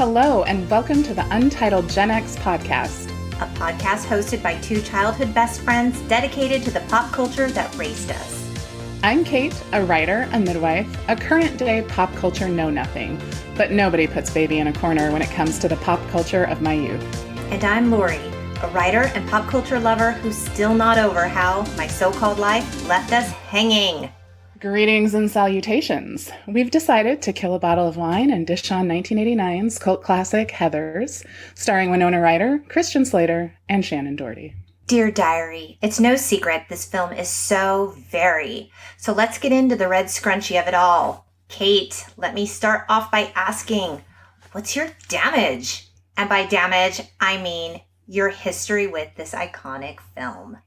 Hello, and welcome to the Untitled Gen X podcast. A podcast hosted by two childhood best friends dedicated to the pop culture that raised us. I'm Kate, a writer, a midwife, a current-day pop culture know-nothing, but nobody puts baby in a corner when it comes to the pop culture of my youth. And I'm Lori, a writer and pop culture lover who's still not over how my so-called life left us hanging. Greetings and salutations. We've decided to kill a bottle of wine and dish on 1989's cult classic Heathers, starring Winona Ryder, Christian Slater, and Shannen Doherty. Dear Diary, it's no secret this film is so very. So let's get into the red scrunchie of it all. Kate, let me start off by asking, what's your damage? And by damage, I mean your history with this iconic film.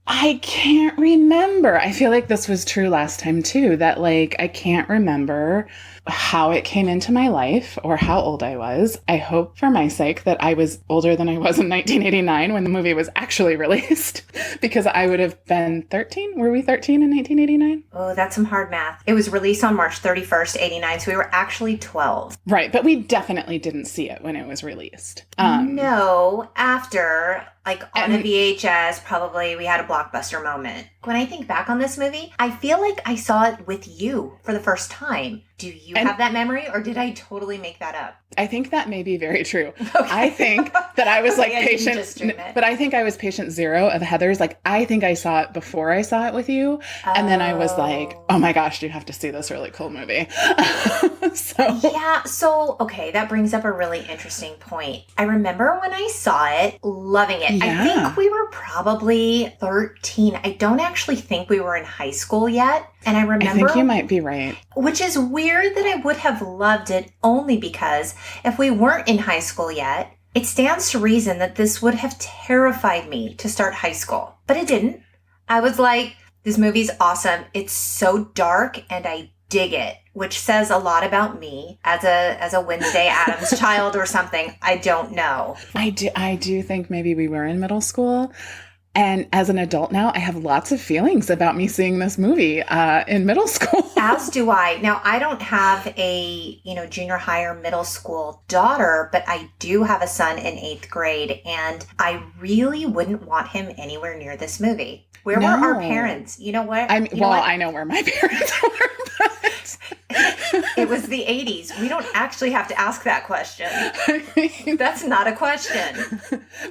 I can't remember. I feel like this was true last time too, that I can't remember how it came into my life or how old I was. I hope for my sake that I was older than I was in 1989 when the movie was actually released, because I would have been 13. Were we 13 in 1989? Oh, that's some hard math. It was released on March 31st, 89, so we were actually 12. Right, but we definitely didn't see it when it was released. No, after, on a VHS, probably we had a blockbuster moment. When I think back on this movie, I feel like I saw it with you for the first time. Do you have that memory, or did I totally make that up? I think that may be very true. Okay. I think that I was patient, but I think I was patient zero of Heathers. I think I saw it before I saw it with you. And then I was like, oh my gosh, you have to see this really cool movie. Okay, that brings up a really interesting point. I remember when I saw it, loving it. Yeah. I think we were probably 13. I don't actually think we were in high school yet. And I remember... I think you might be right. Which is weird that I would have loved it only because if we weren't in high school yet, it stands to reason that this would have terrified me to start high school. But it didn't. I was like, this movie's awesome. It's so dark and I dig it, which says a lot about me as a Wednesday Addams child or something. I don't know. I do think maybe we were in middle school. And as an adult now, I have lots of feelings about me seeing this movie in middle school. As do I. Now, I don't have a, junior high or middle school daughter, but I do have a son in 8th grade, and I really wouldn't want him anywhere near this movie. Where were our parents? You know what? I know where my parents were, but... It was the 80s. We don't actually have to ask that question. That's not a question.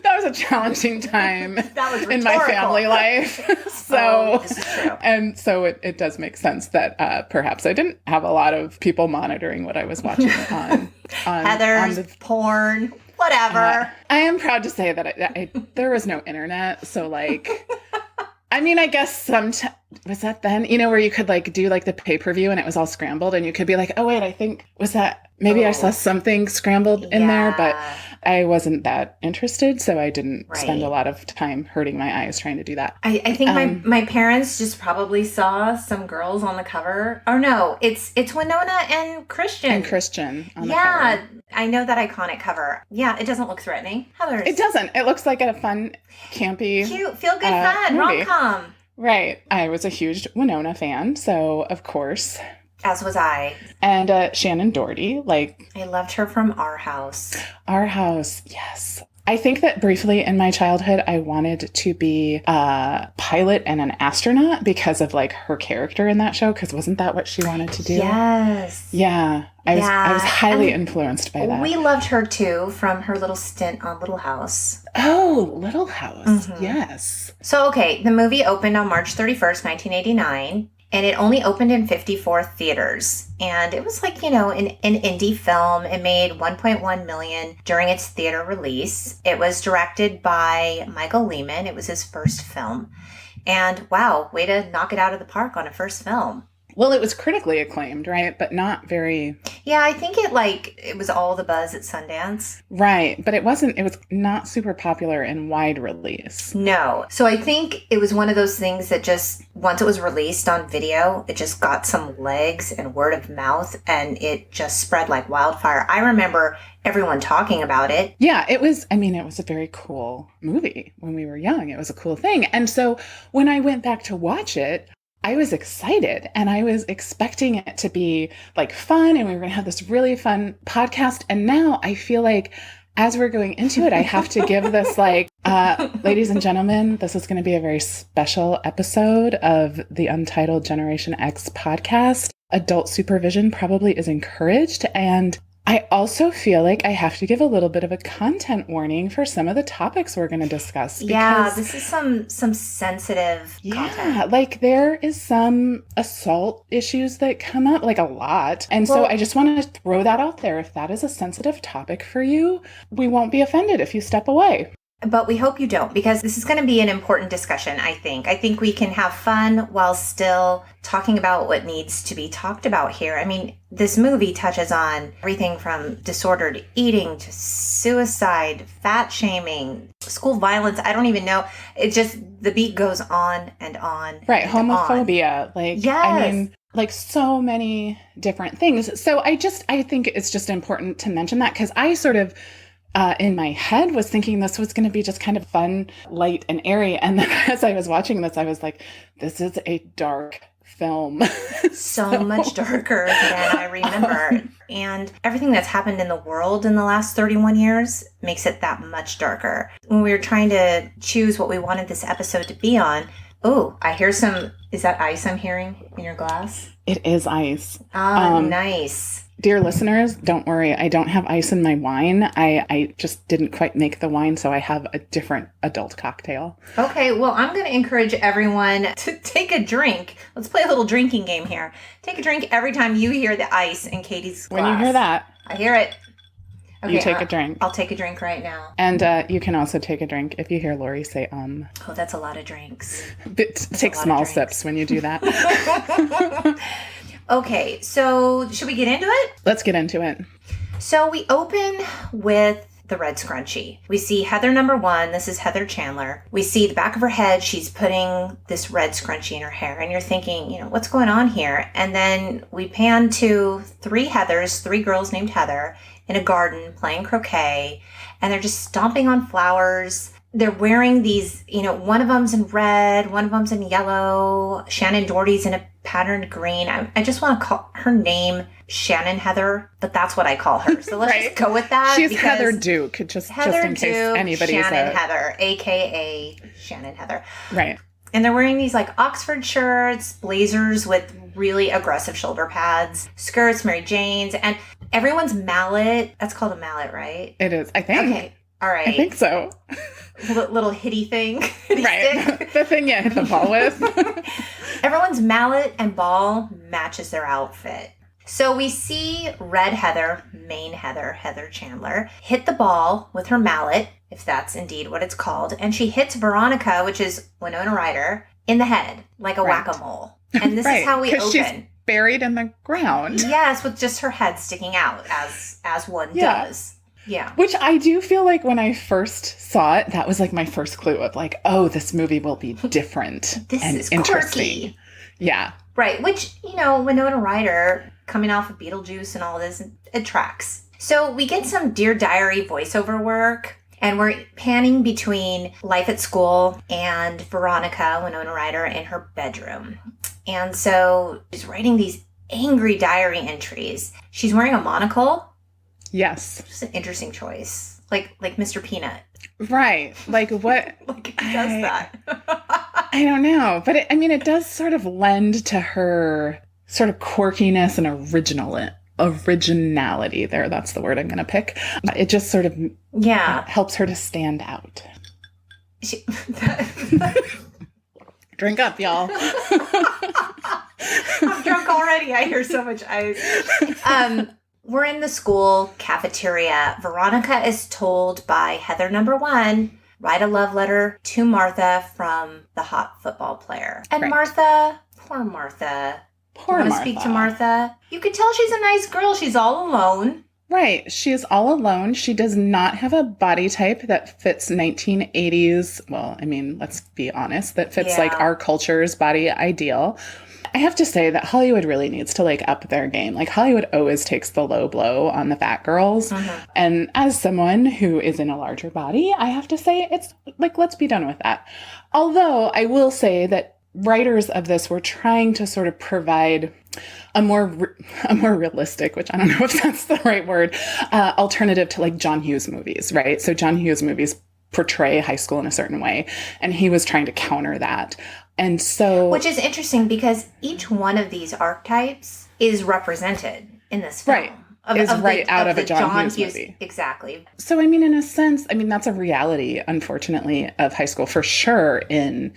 That was a challenging time that was in my family life. This is true. And so it does make sense that perhaps I didn't have a lot of people monitoring what I was watching on Heathers, porn, whatever. I am proud to say that there was no internet, so I guess was that then? Where you could do the pay-per-view and it was all scrambled and you could be like, oh wait, I think I saw something scrambled in there, but I wasn't that interested, so I didn't spend a lot of time hurting my eyes trying to do that. I think my parents just probably saw some girls on the cover. Or no, it's Winona and Christian. And Christian on the cover. I know that iconic cover. Yeah, it doesn't look threatening. Heathers. It doesn't. It looks like a fun, campy, cute, feel-good fun, rom-com. Right. I was a huge Winona fan, so of course. As was I. And Shannen Doherty, I loved her from Our House. Our House, yes. I think that briefly in my childhood, I wanted to be a pilot and an astronaut because of her character in that show, because wasn't that what she wanted to do? Yes. Yeah. I was highly influenced by that. We loved her too from her little stint on Little House. Oh, Little House. Mm-hmm. Yes. So, okay, the movie opened on March 31st, 1989. And it only opened in 54 theaters. And it was an indie film. It made $1.1 million during its theater release. It was directed by Michael Lehman. It was his first film. And wow, way to knock it out of the park on a first film. Well, it was critically acclaimed, right? But not very... Yeah, I think it was all the buzz at Sundance. Right, but it was not super popular in wide release. No. So I think it was one of those things that just, once it was released on video, it just got some legs and word of mouth, and it just spread like wildfire. I remember everyone talking about it. Yeah, it was a very cool movie when we were young. It was a cool thing. And so when I went back to watch it, I was excited and I was expecting it to be like fun and we were going to have this really fun podcast. And now I feel like as we're going into it, I have to give this like, ladies and gentlemen, this is going to be a very special episode of the Untitled Generation X podcast. Adult supervision probably is encouraged. And I also feel like I have to give a little bit of a content warning for some of the topics we're going to discuss. Yeah, this is some sensitive content. Like there is some assault issues that come up, like a lot. And so I just want to throw that out there. If that is a sensitive topic for you, we won't be offended if you step away. But we hope you don't, because this is going to be an important discussion, I think. I think we can have fun while still talking about what needs to be talked about here. I mean, this movie touches on everything from disordered eating to suicide, fat shaming, school violence. I don't even know. It just, the beat goes on and on. Right. Homophobia. On. Like, yes. I mean, like so many different things. So I think it's just important to mention that because I sort of, in my head was thinking this was going to be just kind of fun, light, and airy. And then as I was watching this, I was like, this is a dark film. so much darker than I remember. And everything that's happened in the world in the last 31 years makes it that much darker. When we were trying to choose what we wanted this episode to be on, I hear is that ice I'm hearing in your glass? It is ice. Nice. Dear listeners, don't worry. I don't have ice in my wine. I just didn't quite make the wine, so I have a different adult cocktail. Okay, well, I'm going to encourage everyone to take a drink. Let's play a little drinking game here. Take a drink every time you hear the ice in Katie's glass. When you hear that. I hear it. Okay, you take a drink. I'll take a drink right now. And you can also take a drink if you hear Lori say, Oh, that's a lot of drinks. Take small sips when you do that. Okay, so should we get into it? Let's get into it. So we open with the red scrunchie. We see Heather number 1. This is Heather Chandler. We see the back of her head. She's putting this red scrunchie in her hair. And you're thinking, what's going on here? And then we pan to 3 Heathers, 3 girls named Heather in a garden playing croquet. And they're just stomping on flowers. They're wearing these, one of them's in red, one of them's in yellow. Shannen Doherty's in a patterned green. I just want to call her name Shannen Heather, but that's what I call her. So let's just go with that. She's Heather Duke, just in case anybody's Shannen Heather, a.k.a. Shannen Heather. Right. And they're wearing these like Oxford shirts, blazers with really aggressive shoulder pads, skirts, Mary Janes, and everyone's mallet. That's called a mallet, right? It is, I think. Okay. All right. I think so. Little hitty thing. Right. The thing you hit the ball with. Everyone's mallet and ball matches their outfit. So we see Red Heather, main Heather, Heather Chandler, hit the ball with her mallet, if that's indeed what it's called. And she hits Veronica, which is Winona Ryder, in the head, like a whack-a-mole. And this is how we open. She's buried in the ground. Yes, with just her head sticking out, as one does. Yeah. Which I do feel like when I first saw it, that was like my first clue of like, oh, this movie will be different and is interesting. Quirky. Yeah. Right. Which, Winona Ryder coming off of Beetlejuice and all this, it tracks. So we get some Dear Diary voiceover work, and we're panning between life at school and Veronica, Winona Ryder, in her bedroom. And so she's writing these angry diary entries. She's wearing a monocle. Yes. Just an interesting choice. Like Mr. Peanut. Right. Like what? Like who does that? I don't know. But it does sort of lend to her sort of quirkiness and originality there. That's the word I'm going to pick. It just sort of helps her to stand out. Drink up, y'all. I'm drunk already. I hear so much ice. We're in the school cafeteria. Veronica is told by Heather number 1, write a love letter to Martha from the hot football player. And Martha, poor Martha. Poor you want Martha. to speak to Martha? You could tell she's a nice girl. She's all alone. Right. She is all alone. She does not have a body type that fits 1980s. Well, let's be honest, that fits like our culture's body ideal. I have to say that Hollywood really needs to like up their game. Like Hollywood always takes the low blow on the fat girls. Mm-hmm. And as someone who is in a larger body, I have to say it's like, let's be done with that. Although I will say that writers of this were trying to sort of provide a more realistic, which I don't know if that's the right word, alternative to like John Hughes movies, right? So John Hughes movies portray high school in a certain way, and he was trying to counter that. And so, which is interesting because each one of these archetypes is represented in this film. Right. Out of a John Hughes movie. Exactly. So, I mean, in a sense, I mean, that's a reality, unfortunately, of high school for sure in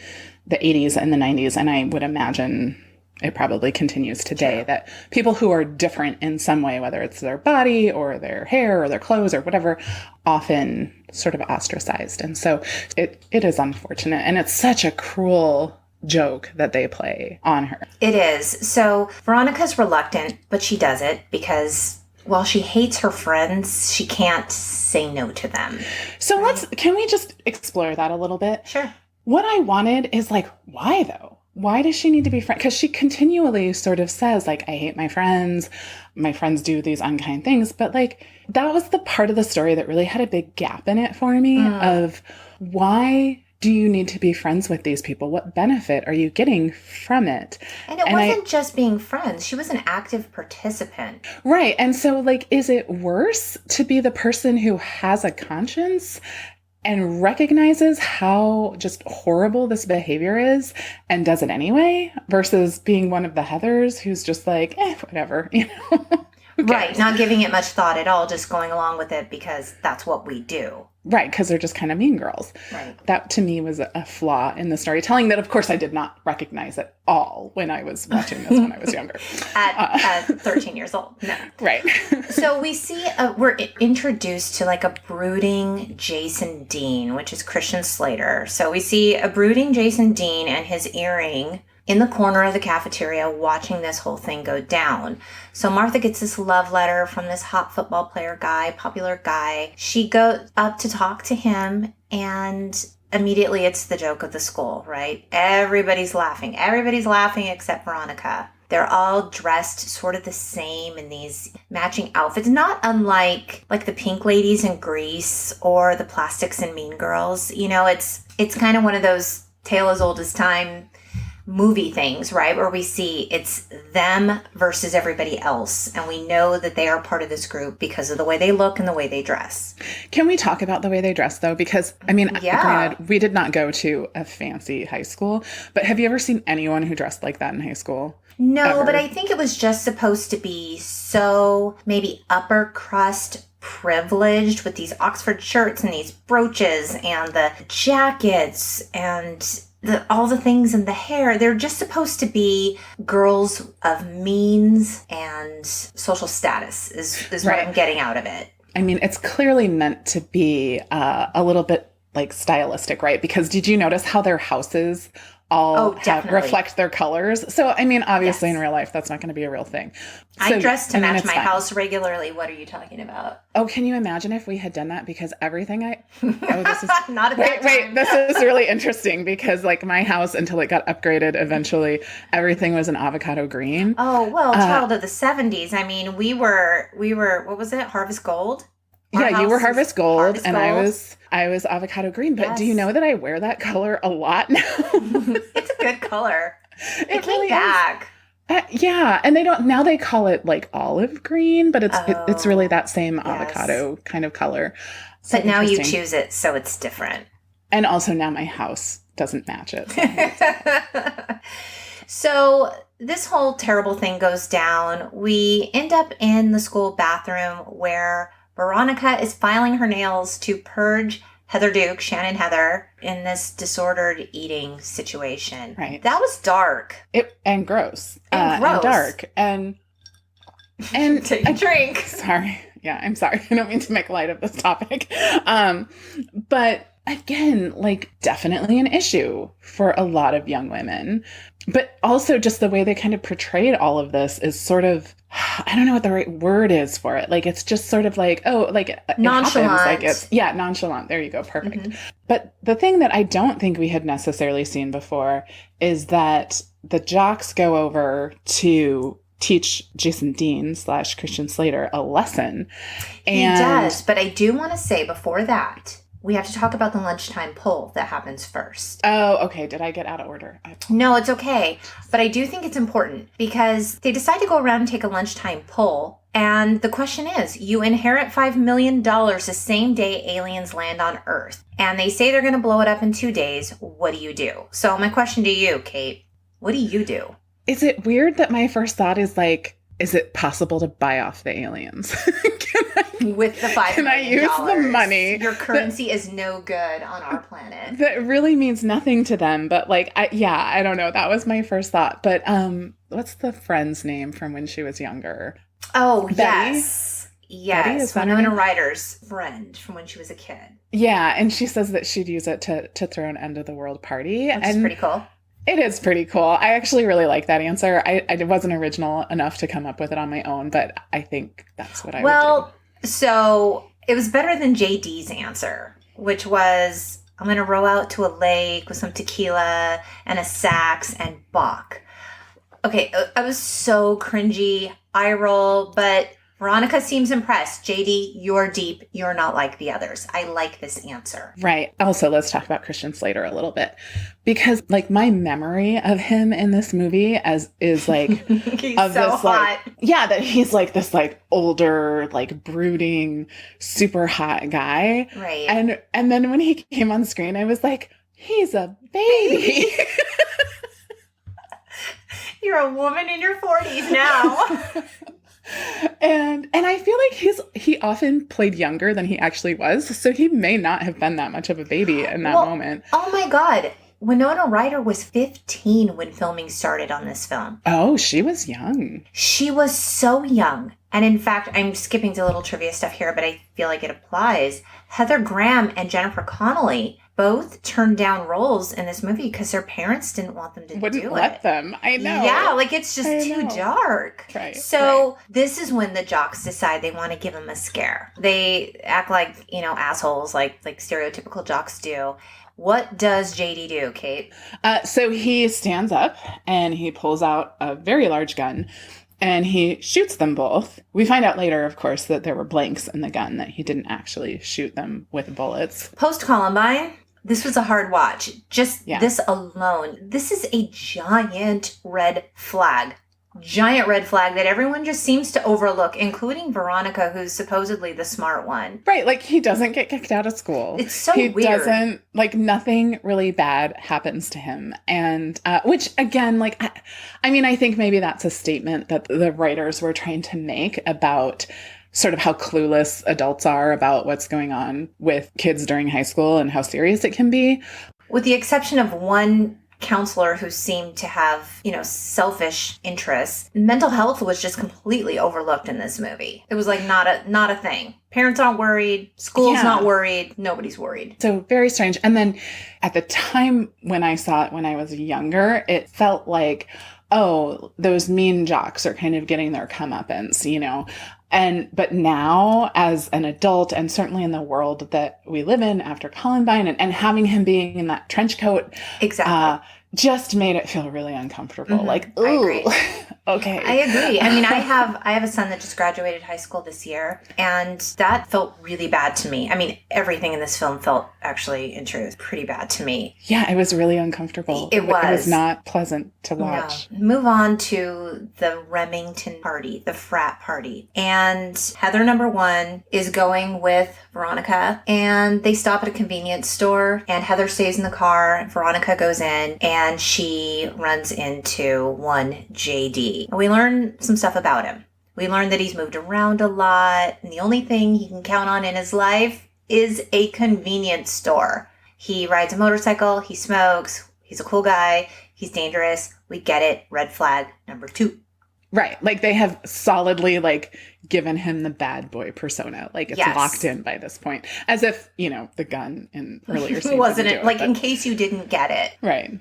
the 80s and the 90s. And I would imagine it probably continues today, that people who are different in some way, whether it's their body or their hair or their clothes or whatever, often sort of ostracized. And so it is unfortunate. And it's such a cruel joke that they play on her. It is. So Veronica's reluctant, but she does it because while she hates her friends, she can't say no to them. So can we just explore that a little bit? Sure. What I wanted is like, why though? Why does she need to be friends? Because she continually sort of says like, I hate my friends do these unkind things. But like, that was the part of the story that really had a big gap in it for me of why do you need to be friends with these people? What benefit are you getting from it? And it wasn't just being friends. She was an active participant. Right. And so like, is it worse to be the person who has a conscience and recognizes how just horrible this behavior is and does it anyway versus being one of the Heathers who's just like, whatever, you know? Right. Not giving it much thought at all, just going along with it because that's what we do. Right, because they're just kind of mean girls. Right. That to me was a flaw in the storytelling that, of course, I did not recognize at all when I was watching this when I was younger. At 13 years old. No. Right. So we see, we're introduced to like a brooding Jason Dean, which is Christian Slater. So we see a brooding Jason Dean and his earring in the corner of the cafeteria watching this whole thing go down. So Martha gets this love letter from this hot football player guy, popular guy. She goes up to talk to him and immediately it's the joke of the school, right? Everybody's laughing. Everybody's laughing except Veronica. They're all dressed sort of the same in these matching outfits, not unlike like the Pink Ladies in Grease or the Plastics in Mean Girls. You know, it's kind of one of those tale as old as time movie things, right? Where we see it's them versus everybody else. And we know that they are part of this group because of the way they look and the way they dress. Can we talk about the way they dress though? Because I mean, granted, we did not go to a fancy high school, but have you ever seen anyone who dressed like that in high school? No, Ever? But I think it was just supposed to be so maybe upper crust privileged with these Oxford shirts and these brooches and the jackets and all the things in the hair. They're just supposed to be girls of means and social status is Right. what I'm getting out of it. I mean, it's clearly meant to be a little bit like stylistic, right? Because did you notice how their houses all reflect their colors? So, I mean, obviously in real life, that's not going to be a real thing. So, I dress to match my fine. house regularly. What are you talking about? Oh, can you imagine if we had done that? Because everything this is not at that time. Wait, this is really interesting because like my house until it got upgraded eventually, everything was an avocado green. Oh, well, child of the 70s. I mean, we were, what was it? Harvest Gold? Yeah, you were Harvest Gold and Gold. I was avocado green. But do you know that I wear that color a lot now? It's a good color. It came really back. Yeah, and they call it like olive green, but it's really that same avocado kind of color. So but now you choose it, so it's different. And also now my house doesn't match it. So this whole terrible thing goes down. We end up in the school bathroom where Veronica is filing her nails to purge Heather Duke, Shannen Heather, in this disordered eating situation. Right. That was dark. And gross. And gross. And dark. And take a drink. Sorry. Yeah, I'm sorry. I don't mean to make light of this topic. But again, like definitely an issue for a lot of young women. But also just the way they kind of portrayed all of this is sort of, I don't know what the right word is for it. Like, it's just sort of like, oh, like it nonchalant. happens. Like nonchalant. There you go. Perfect. Mm-hmm. But the thing that I don't think we had necessarily seen before is that the jocks go over to teach Jason Dean / Christian Slater a lesson. And he does. But I do want to say before that, we have to talk about the lunchtime poll that happens first. Oh, okay. Did I get out of order? No, it's okay. But I do think it's important because they decide to go around and take a lunchtime poll. And the question is, you inherit $5 million the same day aliens land on Earth. And they say they're going to blow it up in 2 days. What do you do? So my question to you, Kate, what do you do? Is it weird that my first thought is like, is it possible to buy off the aliens? With the $5 million. Can I use the money? Your currency is no good on our planet. That really means nothing to them. But like, I don't know. That was my first thought. But what's the friend's name from when she was younger? Oh, Betty? Yes. Yes. Winona Ryder's friend from when she was a kid. Yeah. And she says that she'd use it to throw an end to the world party. Which is pretty cool. It is pretty cool. I actually really like that answer. I wasn't original enough to come up with it on my own, but I think that's what I would do. Well, so it was better than JD's answer, which was, I'm going to row out to a lake with some tequila and a sax and Bach. Okay, I was so cringy, eye roll, but Veronica seems impressed. JD, you're deep. You're not like the others. I like this answer. Right. Also, let's talk about Christian Slater a little bit. Because like my memory of him in this movie is like he's of so this hot. like that he's like this like older, like brooding, super hot guy. Right. And then when he came on screen, I was like, he's a baby. You're a woman in your 40s now. And I feel like he often played younger than he actually was, so he may not have been that much of a baby in that moment. Oh my God. Winona Ryder was 15 when filming started on this film. Oh, she was young. She was so young. And in fact, I'm skipping to a little trivia stuff here, but I feel like it applies. Heather Graham and Jennifer Connelly both turned down roles in this movie because their parents didn't want them to Wouldn't do let it. them. I know. Yeah, like it's just too dark. Right. So this is when the jocks decide they want to give him a scare. They act like, assholes, like stereotypical jocks do. What does JD do, Kate? So he stands up and he pulls out a very large gun and he shoots them both. We find out later, of course, that there were blanks in the gun, that he didn't actually shoot them with bullets. Post-Columbine, this was a hard watch. This alone, this is a giant red flag. Giant red flag that everyone just seems to overlook, including Veronica, who's supposedly the smart one. Right, like he doesn't get kicked out of school. It's so he weird. Doesn't, like nothing really bad happens to him. And, which again, like, I think maybe that's a statement that the writers were trying to make about sort of how clueless adults are about what's going on with kids during high school and how serious it can be. With the exception of one counselor who seemed to have, selfish interests, mental health was just completely overlooked in this movie. It was like not a thing. Parents aren't worried. School's not worried. Nobody's worried. So very strange. And then at the time when I saw it when I was younger, it felt like, oh, those mean jocks are kind of getting their comeuppance, but now as an adult and certainly in the world that we live in after Columbine and having him being in that trench coat, exactly. Just made it feel really uncomfortable. Mm-hmm. Like, ooh, I agree. Okay. I agree. I have a son that just graduated high school this year, and that felt really bad to me. Everything in this film felt actually, in truth, pretty bad to me. Yeah, it was really uncomfortable. It was. It was not pleasant to watch. No. Move on to the Remington party, the frat party. And Heather number 1 is going with Veronica, and they stop at a convenience store, and Heather stays in the car. Veronica goes in, and she runs into one JD. We learn some stuff about him. We learn that he's moved around a lot, and the only thing he can count on in his life is a convenience store. He rides a motorcycle, he smokes, he's a cool guy, he's dangerous. We get it. Red flag number 2. Right. Like they have solidly given him the bad boy persona. Like it's locked in by this point. As if, the gun in earlier scenes wasn't it? In case you didn't get it. Right.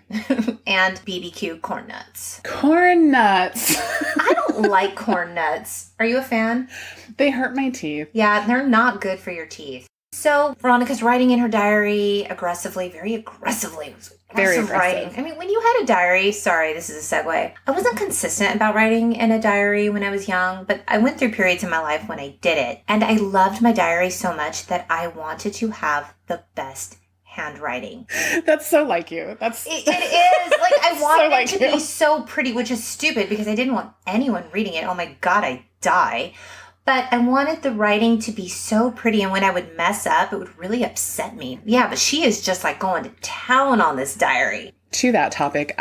And BBQ corn nuts. Corn nuts. I don't like corn nuts. Are you a fan? They hurt my teeth. Yeah, they're not good for your teeth. So Veronica's writing in her diary aggressively, very aggressively. Very Lots of writing. aggressive. I mean, when you had a diary, sorry, this is a segue. I wasn't consistent about writing in a diary when I was young, but I went through periods in my life when I did it. And I loved my diary so much that I wanted to have the best handwriting. That's so like you. It is. Like, I wanted like it to you. be so pretty, which is stupid because I didn't want anyone reading it. Oh my God, I'd die. But I wanted the writing to be so pretty, and when I would mess up, it would really upset me. Yeah, but she is just like going to town on this diary. To that topic,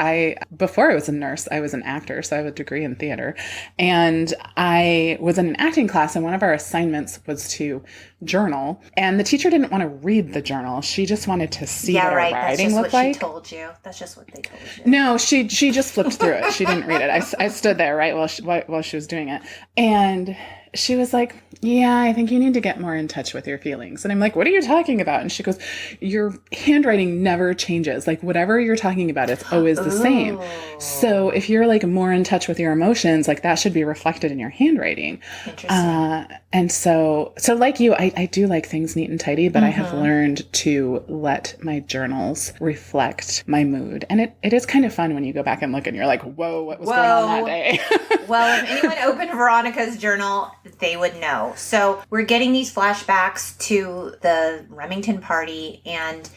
before I was a nurse, I was an actor, so I have a degree in theater. And I was in an acting class, and one of our assignments was to journal. And the teacher didn't want to read the journal. She just wanted to see what our writing looked like. That's just what she told you. That's just what they told you. No, she just flipped through it. She didn't read it. I stood there, right, while she was doing it. And she was like, yeah, I think you need to get more in touch with your feelings. And I'm like, what are you talking about? And she goes, your handwriting never changes. Like, whatever you're talking about, it's always the same. So if you're like more in touch with your emotions, like that should be reflected in your handwriting. Interesting. And so like you, I do like things neat and tidy, but I have learned to let my journals reflect my mood. And it is kind of fun when you go back and look and you're like, whoa, what was going on that day? Well, if anyone opened Veronica's journal, they would know. So we're getting these flashbacks to the Remington party, and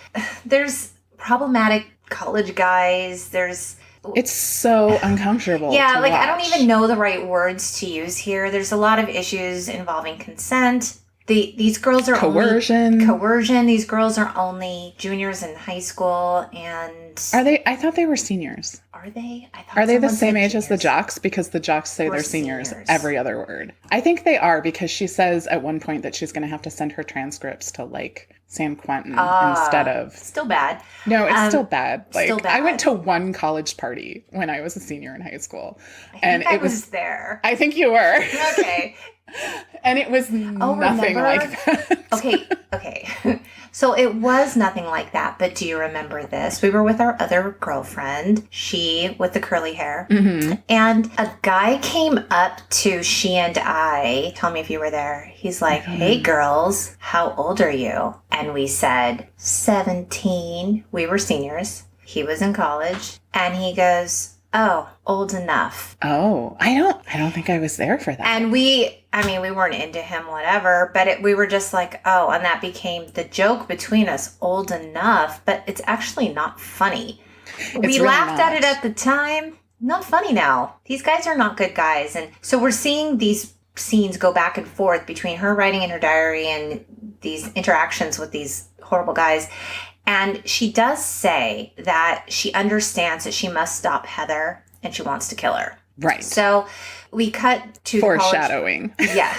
there's problematic college guys. It's so uncomfortable. Yeah, like watch. I don't even know the right words to use here. There's a lot of issues involving consent. These girls are coercion. These girls are only juniors in high school, and are they? I thought they were seniors. Are they? Are they the same age as the jocks? Because the jocks say they're seniors every other word. I think they are, because she says at one point that she's going to have to send her transcripts to like San Quentin instead of. Still bad. No, it's still bad. Like still bad. I went to one college party when I was a senior in high school, I was there. I think you were. Okay. And it was nothing like that. Okay. So it was nothing like that, but do you remember this? We were with our other girlfriend, she with the curly hair, and a guy came up to she and I, tell me if you were there, he's like, hey girls, how old are you? And we said, 17. We were seniors. He was in college. And he goes, oh, old enough. Oh, I don't think I was there for that. And we weren't into him, whatever, but we were just like, oh, and that became the joke between us, old enough, but it's actually not funny. We laughed at it at the time. Not funny now. These guys are not good guys. And so we're seeing these scenes go back and forth between her writing in her diary and these interactions with these horrible guys. And she does say that she understands that she must stop Heather and she wants to kill her. Right. So we cut to foreshadowing. Yeah,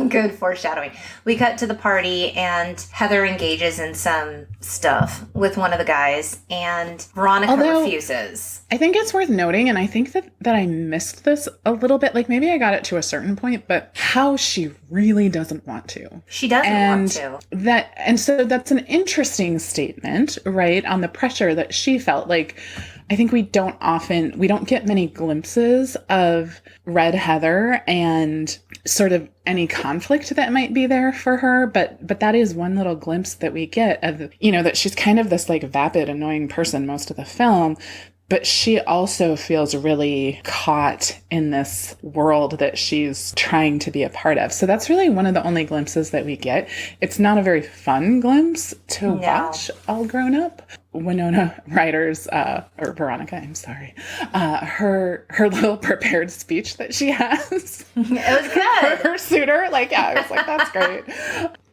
good foreshadowing. We cut to the party, and Heather engages in some stuff with one of the guys, and Veronica refuses. I think it's worth noting, and I think that I missed this a little bit. Like maybe I got it to a certain point, but how she really doesn't want to. She doesn't want to. And so that's an interesting statement, right? On the pressure that she felt. Like, I think we don't get many glimpses of Red Heather and sort of any conflict that might be there for her. But that is one little glimpse that we get of, that she's kind of this like vapid, annoying person most of the film. But she also feels really caught in this world that she's trying to be a part of. So that's really one of the only glimpses that we get. It's not a very fun glimpse to watch all grown up. Winona Ryder's, or Veronica, I'm sorry, her little prepared speech that she has. It was good. For her suitor. Like, yeah, I was like, that's great.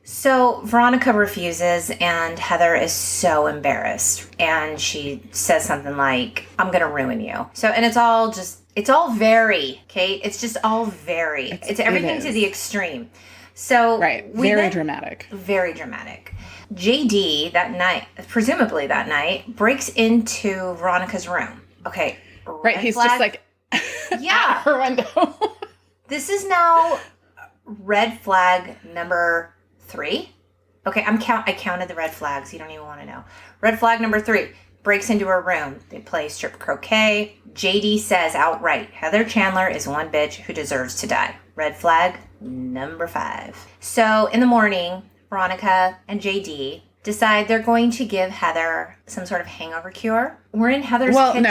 So Veronica refuses, and Heather is so embarrassed. And she says something like, I'm going to ruin you. So, and it's all very, Kate. It's just all very. It's everything to the extreme. So, right. Very dramatic. Very dramatic. JD that night, presumably that night, breaks into Veronica's room. Okay. Right. He's just like, at her window. This is now red flag number 3. Okay, I counted the red flags. You don't even want to know. Red flag number 3. Breaks into her room. They play strip croquet. JD says outright, Heather Chandler is one bitch who deserves to die. Red flag number 5. So in the morning, Veronica and JD decide they're going to give Heather some sort of hangover cure. We're in Heather's kitchen.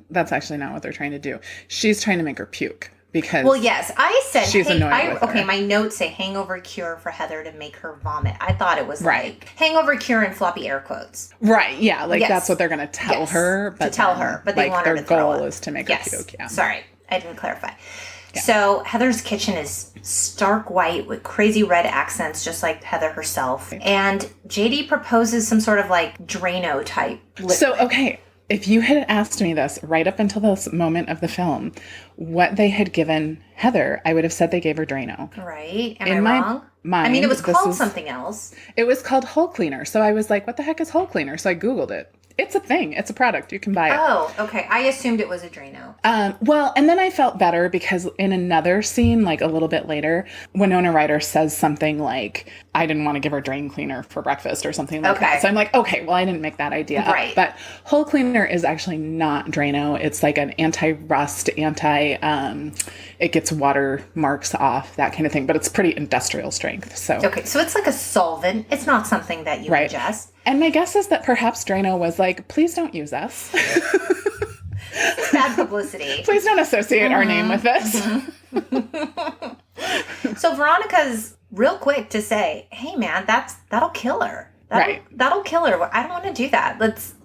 That's actually not what they're trying to do. She's trying to make her puke. Because well, yes, I said she's annoyed with her. Okay, my notes say hangover cure for Heather to make her vomit. I thought it was like hangover cure in floppy air quotes. Right, yeah, like that's what they're going to tell her. But they want her to throw their goal is to make her puke, yeah. Sorry, I didn't clarify. Yeah. So Heather's kitchen is stark white with crazy red accents, just like Heather herself. And JD proposes some sort of like Drano type liquid. So, okay. If you had asked me this right up until this moment of the film, what they had given Heather, I would have said they gave her Drano. Right. Am I wrong? Mind, I mean, it was called something else. It was called Hull Cleaner. So I was like, what the heck is Hull Cleaner? So I Googled it. It's a thing. It's a product. You can buy it. Oh, okay. I assumed it was a Drano. Well, and then I felt better because in another scene, like a little bit later, Winona Ryder says something like, I didn't want to give her drain cleaner for breakfast or something like that. So I'm like, okay, well, I didn't make that idea up. But Hull Cleaner is actually not Drano. It's like an anti-rust, it gets water marks off, that kind of thing. But it's pretty industrial strength. So okay, so it's like a solvent. It's not something that you ingest. And my guess is that perhaps Drano was like, please don't use us. Bad publicity. Please don't associate our name with this. So Veronica's real quick to say, hey man, that'll kill her. That'll kill her. I don't want to do that.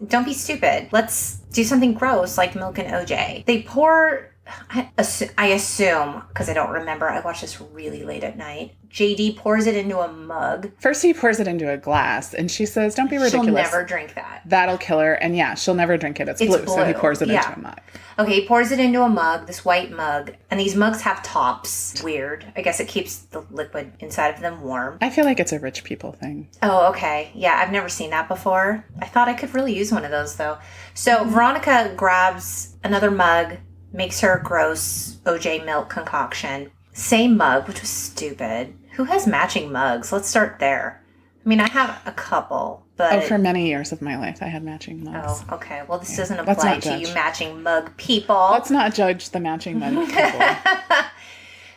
Don't be stupid. Let's do something gross like milk and OJ. They pour, I assume, because I don't remember, I watched this really late at night. JD pours it into a mug. First he pours it into a glass and she says, don't be ridiculous. She'll never drink that. That'll kill her. And yeah, she'll never drink it. It's blue. So he pours it into a mug. Okay, he pours it into a mug, this white mug. And these mugs have tops. Weird. I guess it keeps the liquid inside of them warm. I feel like it's a rich people thing. Oh, okay. Yeah, I've never seen that before. I thought I could really use one of those though. So Veronica grabs another mug, makes her gross OJ milk concoction. Same mug, which was stupid. Who has matching mugs? Let's start there. I mean, I have a couple, but... for many years of my life, I had matching mugs. Oh, okay. Well, this doesn't apply to you matching mug people. Let's not judge the matching mug people.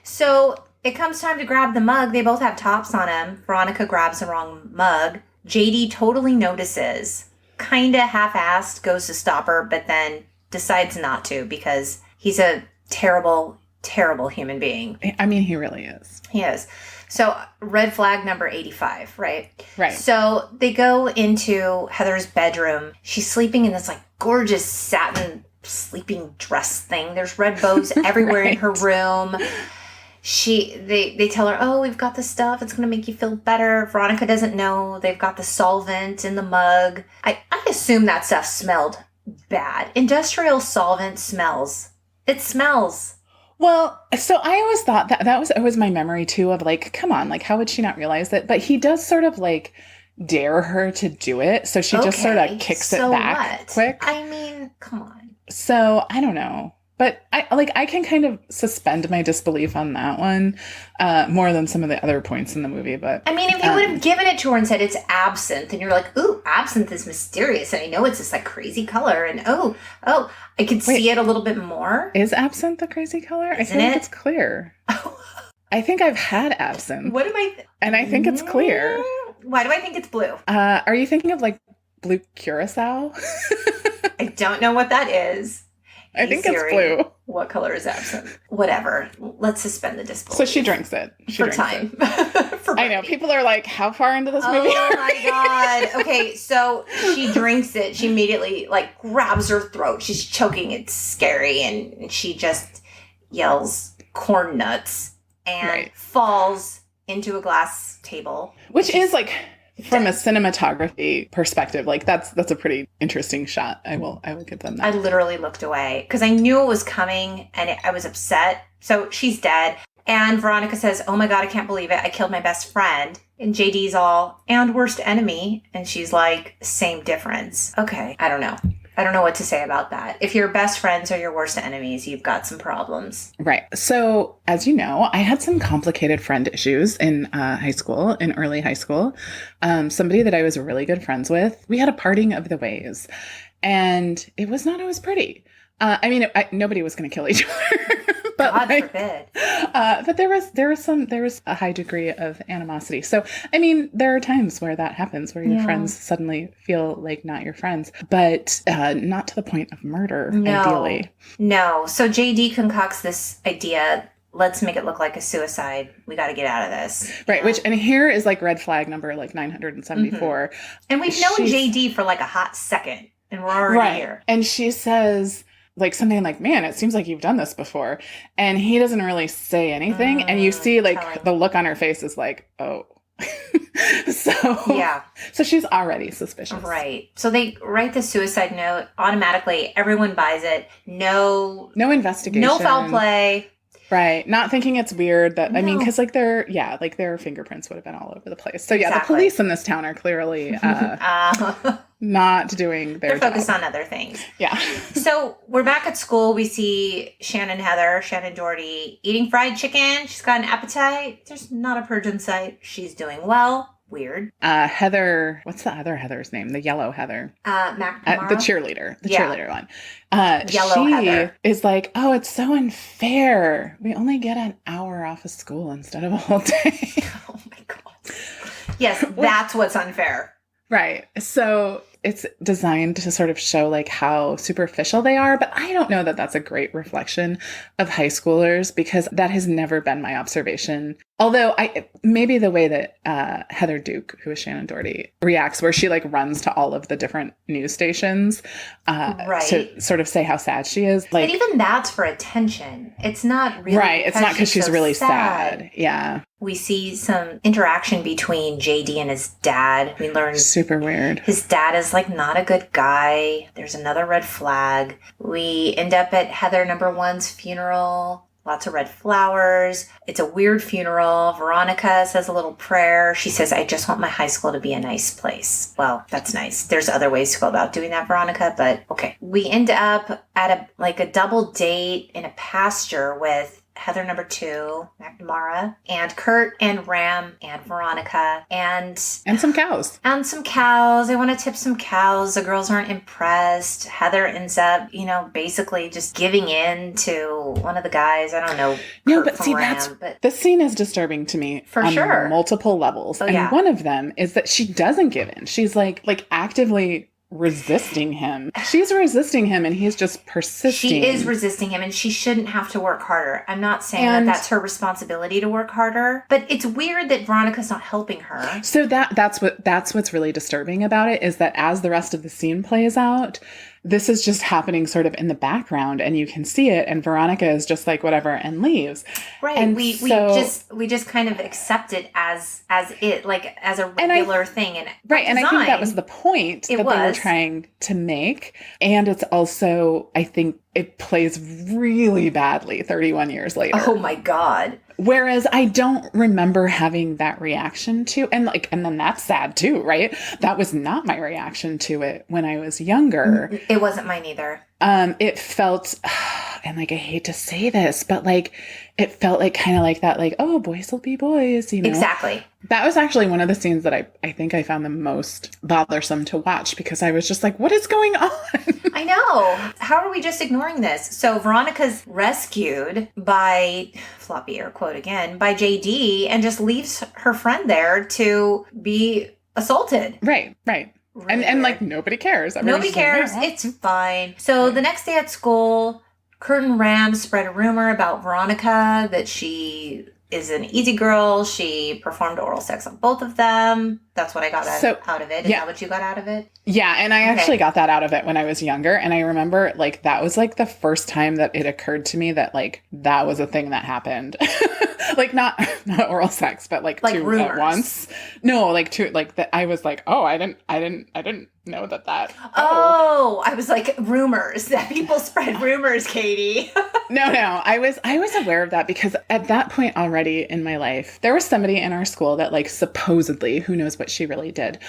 So, it comes time to grab the mug. They both have tops on them. Veronica grabs the wrong mug. JD totally notices. Kinda half-assed, goes to stop her, but then decides not to because he's a terrible, terrible human being. I mean, he really is. He is. So, red flag number 85, right? Right. So, they go into Heather's bedroom. She's sleeping in this, like, gorgeous satin sleeping dress thing. There's red bows everywhere in her room. They tell her, oh, we've got the stuff. It's going to make you feel better. Veronica doesn't know. They've got the solvent in the mug. I assume that stuff smelled bad. Industrial solvent smells. It smells. Well, so I always thought that was always my memory too of like, come on, like how would she not realize that? But he does sort of like dare her to do it. So she just sort of kicks it back quick. I mean, come on. So I don't know. But I can kind of suspend my disbelief on that one more than some of the other points in the movie. But I mean, if you would have given it to her and said it's absinthe, and you're like, ooh, absinthe is mysterious, and I know it's this like crazy color, and oh, I could see it a little bit more. Is absinthe a crazy color? I think it's clear. I think I've had absinthe. What am I? And I think it's clear. Why do I think it's blue? Are you thinking of like blue curacao? I don't know what that is. I think it's blue. What color is absinthe? Whatever. Let's suspend the disbelief. So she drinks it. For time. I know. People are like, how far into this movie are we? Oh my God. Okay, so she drinks it. She immediately like grabs her throat. She's choking. It's scary. And she just yells corn nuts and falls into a glass table. Which is like... From a cinematography perspective, like that's a pretty interesting shot. I will give them that. I literally looked away because I knew it was coming and I was upset. So she's dead. And Veronica says, oh my God, I can't believe it. I killed my best friend. And JD's all, and worst enemy. And she's like, same difference. Okay. I don't know. I don't know what to say about that. If your best friends are your worst enemies, you've got some problems. Right. So, as you know, I had some complicated friend issues in high school, in early high school. Somebody that I was really good friends with, we had a parting of the ways. And it was not always pretty. Nobody was going to kill each other. But God forbid. But there was a high degree of animosity. So, I mean, there are times where that happens, where your friends suddenly feel like not your friends, but not to the point of murder, ideally. No. So JD concocts this idea. Let's make it look like a suicide. We got to get out of this. Right. And here is like red flag number like 974. And we've known JD for like a hot second, and we're already here. And she says like something like, man, it seems like you've done this before. And he doesn't really say anything. And you see like the look on her face is like, oh. So she's already suspicious. Right. So they write the suicide note automatically. Everyone buys it. No investigation. No foul play. Right. Not thinking it's weird that, I mean, because like their fingerprints would have been all over the place. So the police in this town are clearly not doing their job. They're focused on other things. Yeah. So we're back at school. We see Shannen Doherty eating fried chicken. She's got an appetite. There's not a purge in sight. She's doing well. Weird. Heather, what's the other Heather's name? The yellow Heather. McNamara? The cheerleader one. Yellow Heather is like, oh, it's so unfair. We only get an hour off of school instead of a whole day. Oh my God. Yes, that's what's unfair. Right. So it's designed to sort of show like how superficial they are, but I don't know that that's a great reflection of high schoolers because that has never been my observation. Although maybe the way that Heather Duke, who is Shannen Doherty, reacts, where she like runs to all of the different news stations to sort of say how sad she is. Like, but even that's for attention. It's not really right. It's not because she's so really sad. Yeah. We see some interaction between JD and his dad. We learn super weird. His dad is like not a good guy. There's another red flag. We end up at Heather number 1's funeral. Lots of red flowers. It's a weird funeral. Veronica says a little prayer. She says, I just want my high school to be a nice place. Well, that's nice. There's other ways to go about doing that, Veronica, but okay. We end up at a double date in a pasture with Heather number 2, McNamara, and Kurt and Ram and Veronica and some cows. And some cows. They want to tip some cows. The girls aren't impressed. Heather ends up, basically just giving in to one of the guys. I don't know. No, but see, this scene is disturbing to me on multiple levels. And one of them is that she doesn't give in. She's like actively resisting him. She's resisting him and he's just persisting. She is resisting him and she shouldn't have to work harder. I'm not saying that that's her responsibility to work harder, but it's weird that Veronica's not helping her. So that's what's really disturbing about it is that as the rest of the scene plays out, this is just happening sort of in the background and you can see it and Veronica is just like whatever and leaves. Right. And we just kind of accept it as it, like as a regular thing. And right. And I think that was the point that they were trying to make. And it's also, I think it plays really badly 31 years later. Oh my God. Whereas I don't remember having that reaction to, and then that's sad too, right? That was not my reaction to it when I was younger. It wasn't mine either. It felt, and like, I hate to say this, but like, it felt like kind of like that, like, oh, boys will be boys, Exactly. That was actually one of the scenes that I think I found the most bothersome to watch because I was just like, what is going on? I know. How are we just ignoring this? So Veronica's rescued by, floppy air quote again, by JD and just leaves her friend there to be assaulted. Right. Really and like nobody cares. Nobody cares. Like, it's fine. So the next day at school, Kurt and Ram spread a rumor about Veronica that she is an easy girl. She performed oral sex on both of them. That's what I got out of it. Is that what you got out of it? Yeah, and I actually got that out of it when I was younger. And I remember, like, that was, like, the first time that it occurred to me that, like, that was a thing that happened. Like, not oral sex, but, like two rumors. At once. No, like, two, like, that I was like, oh, I didn't know that. Oh, I was like, rumors. That people spread rumors, Katie. No, I was aware of that because at that point already in my life, there was somebody in our school that, like, supposedly, who knows what she really did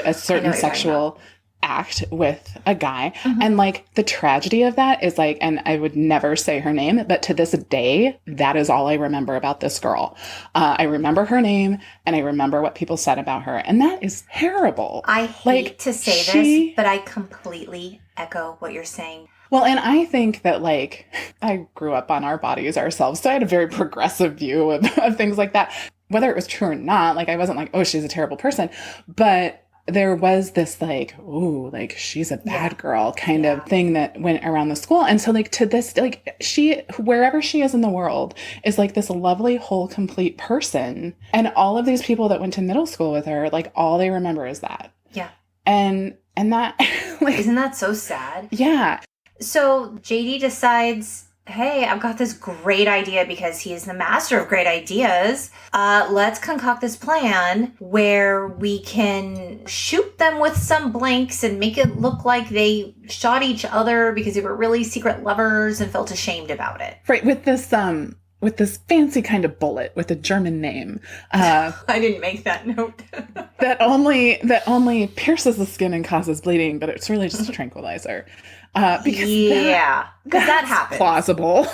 a certain sexual act with a guy. Mm-hmm. And like the tragedy of that is like, and I would never say her name, but to this day, that is all I remember about this girl. I remember her name and I remember what people said about her. And that is terrible. I hate to say this, but I completely echo what you're saying. Well, and I think that, like, I grew up on our bodies ourselves, so I had a very progressive view of things like that. Whether it was true or not, like, I wasn't like, oh, she's a terrible person. But there was this, like, ooh, like, she's a bad girl kind of thing that went around the school. And so, like, to this, like, she, wherever she is in the world, is like this lovely, whole, complete person. And all of these people that went to middle school with her, like, all they remember is that. Yeah. And that, like, isn't that so sad? Yeah. So JD decides, hey, I've got this great idea because he is the master of great ideas. Let's concoct this plan where we can shoot them with some blanks and make it look like they shot each other because they were really secret lovers and felt ashamed about it. Right. With this fancy kind of bullet with a German name. I didn't make that note. that only pierces the skin and causes bleeding, but it's really just a tranquilizer. Because that happens. Plausible.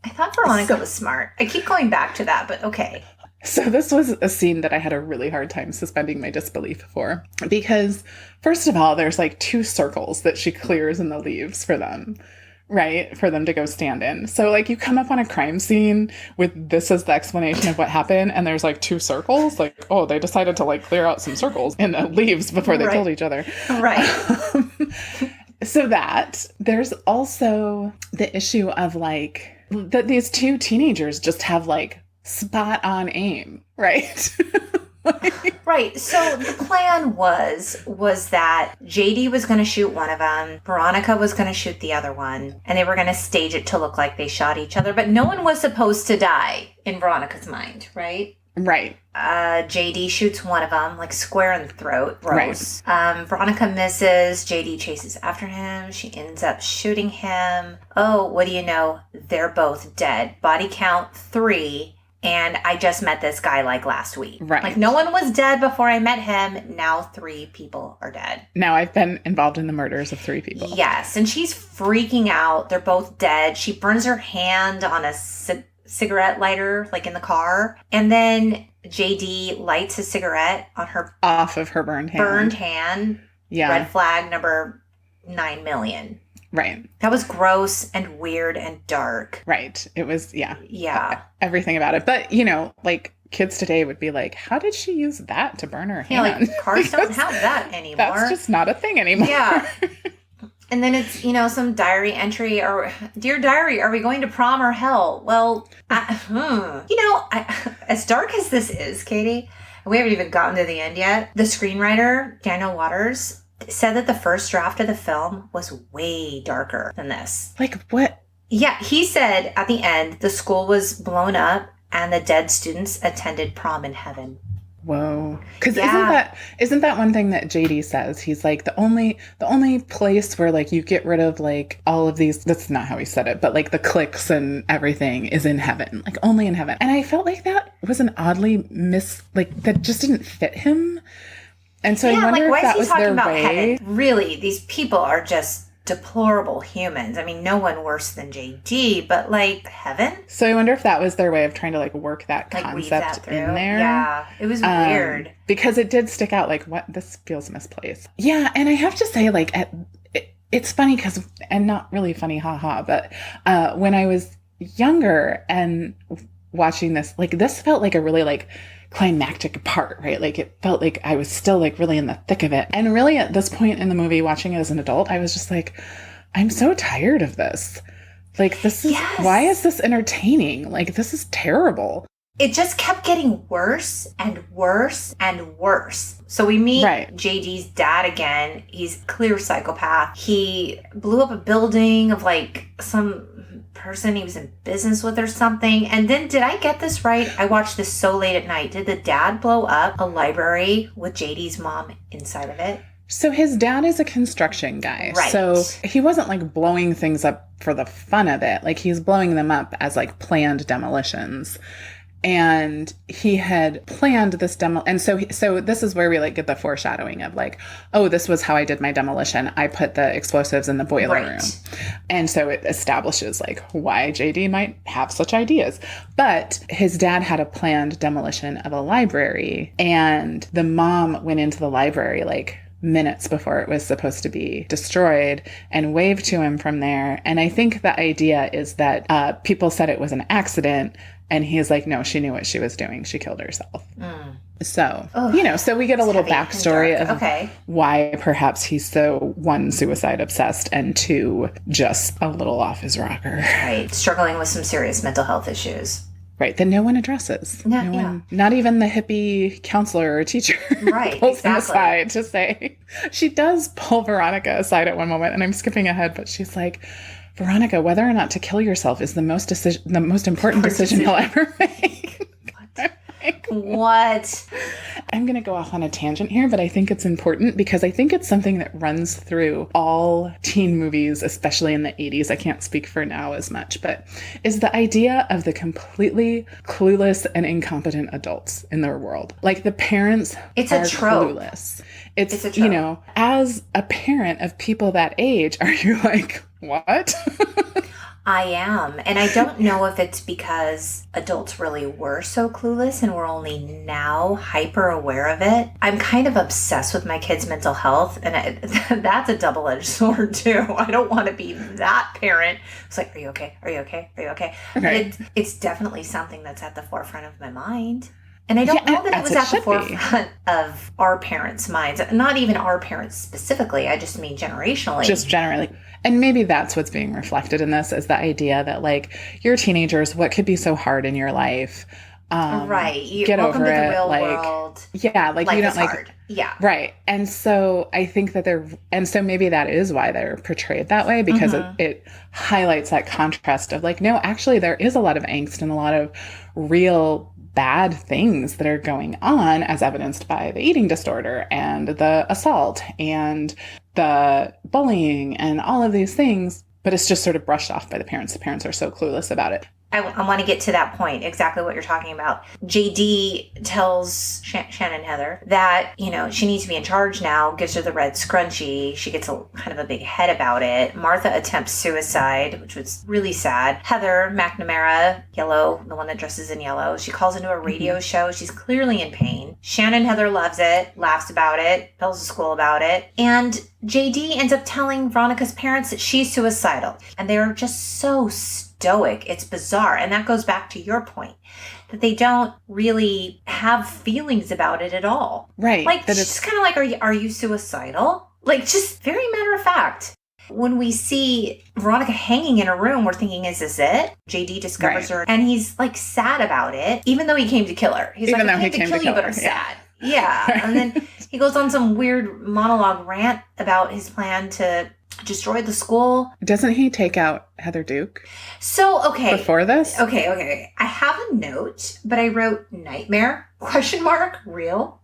I thought Veronica was smart. I keep going back to that, but okay. So this was a scene that I had a really hard time suspending my disbelief for. Because, first of all, there's like 2 circles that she clears in the leaves for them. Right? For them to go stand in. So, like, you come up on a crime scene with this as the explanation of what happened, and there's, like, 2 circles. Like, oh, they decided to, like, clear out some circles in the leaves before they killed each other. Right. So that. There's also the issue of, like, that these 2 teenagers just have, like, spot on aim. Right? Right. So the plan was that JD was going to shoot one of them, Veronica was going to shoot the other one, and they were going to stage it to look like they shot each other. But no one was supposed to die in Veronica's mind, right? Right. JD shoots one of them, like square in the throat. Gross. Right. Veronica misses. JD chases after him. She ends up shooting him. Oh, what do you know? They're both dead. Body count 3. And I just met this guy like last week. Right. Like no one was dead before I met him. Now 3 people are dead. Now I've been involved in the murders of 3 people. Yes. And she's freaking out. They're both dead. She burns her hand on a cigarette lighter, like in the car. And then JD lights a cigarette on her. Off of her burned hand. Yeah. Red flag number 9 million. Right. That was gross and weird and dark. Right. It was, yeah. Yeah. Everything about it. But, you know, like, kids today would be like, how did she use that to burn her hand? Yeah, like, cars don't have that anymore. That's just not a thing anymore. Yeah. And then it's, you know, some diary entry or, dear diary, are we going to prom or hell? Well, as dark as this is, Katie, we haven't even gotten to the end yet. The screenwriter, Daniel Waters, said that the first draft of the film was way darker than this. Like what? Yeah, he said at the end, the school was blown up and the dead students attended prom in heaven. Whoa. Because isn't that one thing that JD says? He's like, the only place where like you get rid of like all of these, that's not how he said it, but like the cliques and everything is in heaven, like only in heaven. And I felt like that was an oddly that just didn't fit him. And so I wonder if that was their way. Heaven? Really, these people are just deplorable humans. I mean, no one worse than JD, but like heaven? So I wonder if that was their way of trying to like work that concept in there. Yeah, it was weird. Because it did stick out like, what? This feels misplaced. Yeah, and I have to say like, it's funny because, and not really funny, haha, but when I was younger and watching this, like this felt like a really like climactic part, right? Like it felt like I was still like really in the thick of it. And really at this point in the movie, watching it as an adult, I was just like, I'm so tired of this. Like this is, why is this entertaining? Like this is terrible. It just kept getting worse and worse and worse. So we meet JD's dad again. He's a clear psychopath. He blew up a building of like some person he was in business with or something. And then, did I get this right? I watched this so late at night. Did the dad blow up a library with JD's mom inside of it? So his dad is a construction guy. Right. So he wasn't like blowing things up for the fun of it. Like he's blowing them up as like planned demolitions. And he had planned this demo. And so this is where we like get the foreshadowing of like, oh, this was how I did my demolition. I put the explosives in the boiler room. And so it establishes like why JD might have such ideas. But his dad had a planned demolition of a library, and the mom went into the library like minutes before it was supposed to be destroyed and waved to him from there. And I think the idea is that people said it was an accident. And he's like, no, she knew what she was doing. She killed herself. So, so we get a little backstory of why perhaps he's so, one, suicide obsessed, and two, just a little off his rocker. Right. Struggling with some serious mental health issues. Right. That no one addresses. No one, not even the hippie counselor or teacher. Right. Pulls him aside to say, she does pull Veronica aside at one moment, and I'm skipping ahead, but she's like, Veronica, whether or not to kill yourself is the most important decision you'll ever make. What? I'm going to go off on a tangent here, but I think it's important because I think it's something that runs through all teen movies, especially in the 80s. I can't speak for now as much, but is the idea of the completely clueless and incompetent adults in their world. Like the parents are clueless. It's a trope. As a parent of people that age, are you like, what? I am. And I don't know if it's because adults really were so clueless and we're only now hyper aware of it. I'm kind of obsessed with my kids' mental health, and that's a double-edged sword too. I don't want to be that parent. It's like, are you okay? Are you okay? Are you okay? Okay. But it's definitely something that's at the forefront of my mind. And I don't know that it was at the forefront of our parents' minds. Not even our parents specifically. I just mean generationally. Just generally. And maybe that's what's being reflected in this, is the idea that, like, you're teenagers, what could be so hard in your life? Right. Get welcome over to the it. real like, world. Yeah. Like, life you don't is like. Hard. Yeah. Right. And so I think that so maybe that is why they're portrayed that way, because it highlights that contrast of like, no, actually there is a lot of angst and a lot of real bad things that are going on, as evidenced by the eating disorder and the assault and the bullying and all of these things. But it's just sort of brushed off by the parents. The parents are so clueless about it. I want to get to that point, exactly what you're talking about. JD tells Shannen Heather that, she needs to be in charge now, gives her the red scrunchie. She gets kind of a big head about it. Martha attempts suicide, which was really sad. Heather McNamara, yellow, the one that dresses in yellow, she calls into a radio show. She's clearly in pain. Shannen Heather loves it, laughs about it, tells the school about it. And JD ends up telling Veronica's parents that she's suicidal. And they are just so stoic. It's bizarre. And that goes back to your point, that they don't really have feelings about it at all. Right. Like, it's just kind of like, are you suicidal? Like, just very matter of fact. When we see Veronica hanging in a room, we're thinking, is this it? JD discovers her, and he's like sad about it, even though he came to kill her. He's even like, I though came to kill you, but I'm sad. Yeah. And then he goes on some weird monologue rant about his plan to destroy the school. Doesn't he take out Heather Duke? So, okay. Before this? Okay. I have a note, but I wrote nightmare, ? Real, ?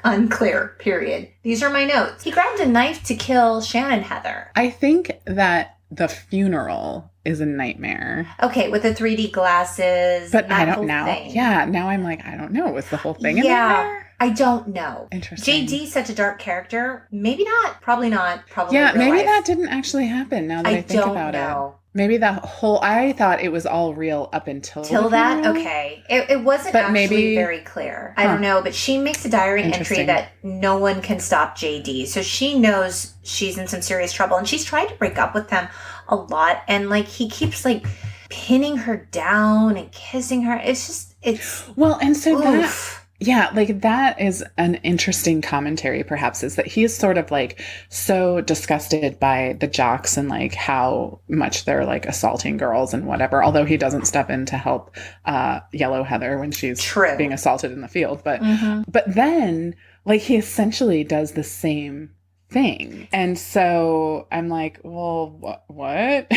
Unclear, period. These are my notes. He grabbed a knife to kill Shannen Heather. I think that the funeral is a nightmare. Okay, with the 3D glasses. But I don't know. Yeah, now I'm like, I don't know. Was the whole thing a nightmare? I don't know. Interesting. JD's such a dark character. Maybe not. Probably not. Probably yeah, maybe life. That didn't actually happen now that I think about it. Maybe I thought it was all real up until that. Okay. It wasn't actually very clear. I don't know, but she makes a diary entry that no one can stop JD. So she knows she's in some serious trouble, and she's tried to break up with him a lot. And like, he keeps like pinning her down and kissing her. It's well, and so oof. Yeah, like that is an interesting commentary, perhaps, is that he's sort of like so disgusted by the jocks and like how much they're like assaulting girls and whatever, although he doesn't step in to help Yellow Heather when she's being assaulted in the field. But but then like he essentially does the same thing. And so I'm like, well, what?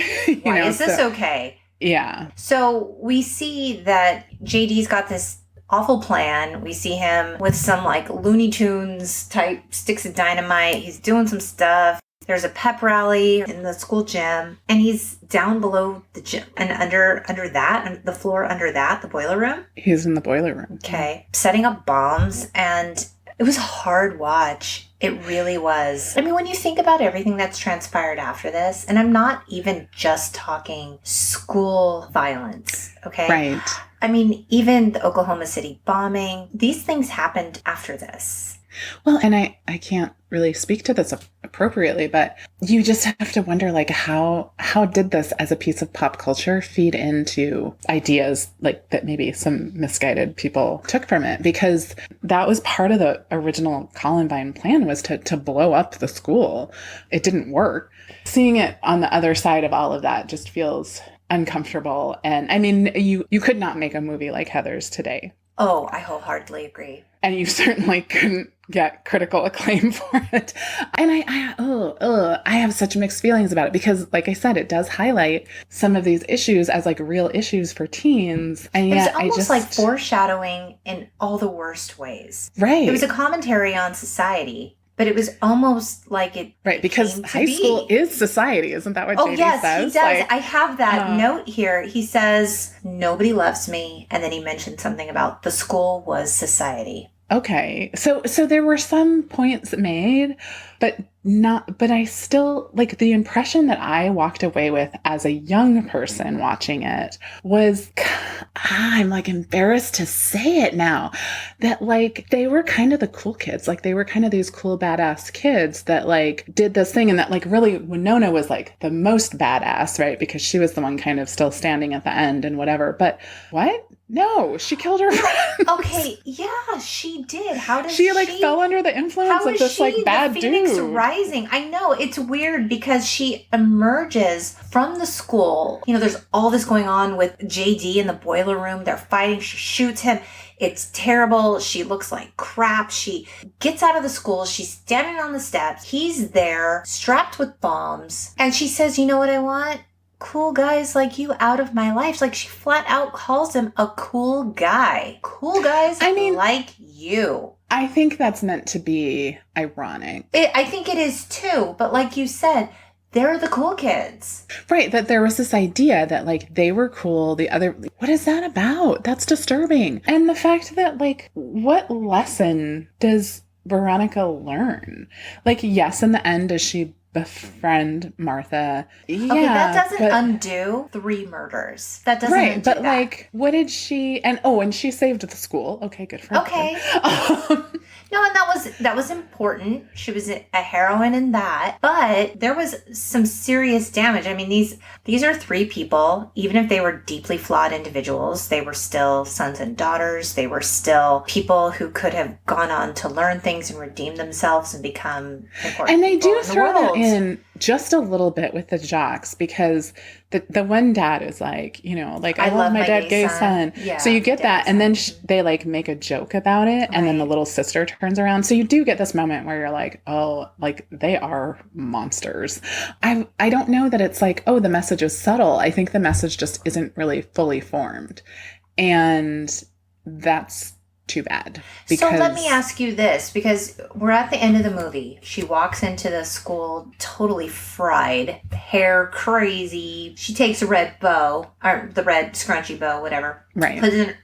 Why is this okay? Yeah. So we see that JD's got this awful plan. We see him with some like Looney Tunes type sticks of dynamite. He's doing some stuff. There's a pep rally in the school gym, and he's down below the gym and under that, the floor under that, the boiler room. He's in the boiler room. Okay. Setting up bombs, and it was a hard watch. It really was. I mean, when you think about everything that's transpired after this, and I'm not even just talking school violence, okay? Right. I mean, even the Oklahoma City bombing, these things happened after this. Well, and I can't really speak to this appropriately, but you just have to wonder, like, how did this as a piece of pop culture feed into ideas like that maybe some misguided people took from it? Because that was part of the original Columbine plan, was to blow up the school. It didn't work. Seeing it on the other side of all of that just feels uncomfortable. And I mean, you could not make a movie like Heathers today. Oh, I wholeheartedly agree. And you certainly couldn't get critical acclaim for it. And I have such mixed feelings about it because, like I said, it does highlight some of these issues as like real issues for teens. And yet it was almost like foreshadowing in all the worst ways. Right. It was a commentary on society. But it was almost like it. Right, because high school is society. Isn't that what JD says? Oh, yes, he does. Like, I have that note here. He says, nobody loves me. And then he mentioned something about the school was society. Okay. So there were some points made, but I still, like, the impression that I walked away with as a young person watching it was, I'm like embarrassed to say it now, that like they were kind of the cool kids. Like they were kind of these cool badass kids that like did this thing, and that like really Winona was like the most badass, right? Because she was the one kind of still standing at the end and whatever. But what? No, she killed her friends. Okay, yeah, she did. How did she like fell under the influence of this like bad dude? Phoenix Rising. I know, it's weird because she emerges from the school. You know, there's all this going on with JD in the boiler room. They're fighting. She shoots him. It's terrible. She looks like crap. She gets out of the school. She's standing on the steps. He's there, strapped with bombs. And she says, you know what I want? Cool guys like you out of my life. Like she flat out calls him a cool guy. Cool guys like you. I think that's meant to be ironic. I think it is too. But like you said, they're the cool kids. Right. That there was this idea that like they were cool. The other, what is that about? That's disturbing. And the fact that like, what lesson does Veronica learn? Like, yes, in the end, does she befriend Martha? Yeah, okay, that doesn't undo 3 murders. That doesn't undo but that. Like, what did she? And she saved the school. Okay, good for her. Okay. No, and that was important. She was a heroine in that, but there was some serious damage. I mean, these are 3 people. Even if they were deeply flawed individuals, they were still sons and daughters. They were still people who could have gone on to learn things and redeem themselves and become important. And they do throw that in just a little bit with the jocks, because the one dad is like, you know, like, I love my dead gay son. Yeah, so you get that. And then they like make a joke about it. Right. And then the little sister turns around. So you do get this moment where you're like, oh, like they are monsters. I don't know that it's like, oh, the message is subtle. I think the message just isn't really fully formed. And that's too bad. So let me ask you this, because we're at the end of the movie. She walks into the school totally fried, hair crazy. She takes a red bow, or the red scrunchie bow, whatever. Right.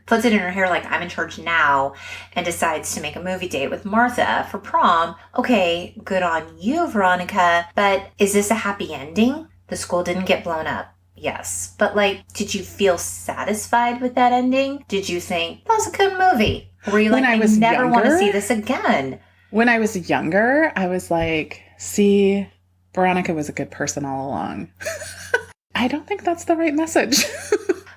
Puts it in her hair like, I'm in charge now, and decides to make a movie date with Martha for prom. Okay, good on you, Veronica. But is this a happy ending? The school didn't get blown up. Yes. But like, did you feel satisfied with that ending? Did you think, that was a good movie? Or were you like, I never want to see this again? When I was younger, I was like, see, Veronica was a good person all along. I don't think that's the right message.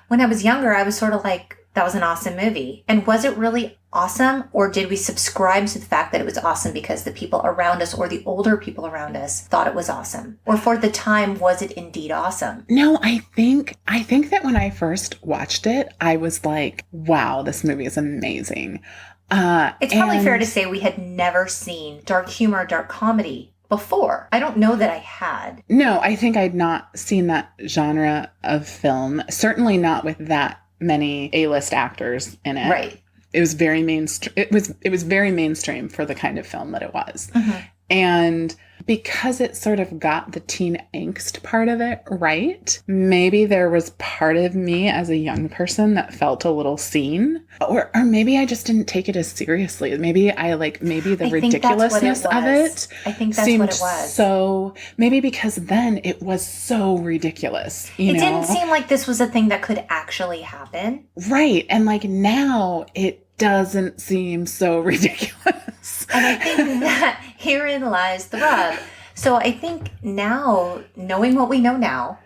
When I was younger, I was sort of like, that was an awesome movie. And was it really awesome? Or did we subscribe to the fact that it was awesome because the people around us or the older people around us thought it was awesome? Or for the time, was it indeed awesome? No, I think that when I first watched it, I was like, wow, this movie is amazing. It's probably fair to say we had never seen dark humor, dark comedy before. I don't know that I had. No, I think I'd not seen that genre of film. Certainly not with that many A-list actors in it. Right. It was very mainstream. It was very mainstream for the kind of film that it was. Mm-hmm. And because it sort of got the teen angst part of it right, maybe there was part of me as a young person that felt a little seen, or maybe I just didn't take it as seriously. Maybe the ridiculousness of it. I think that's what it was. So maybe because then it was so ridiculous. It didn't seem like this was a thing that could actually happen. Right. And like now it doesn't seem so ridiculous. And I think that herein lies the rub. So I think now, knowing what we know now,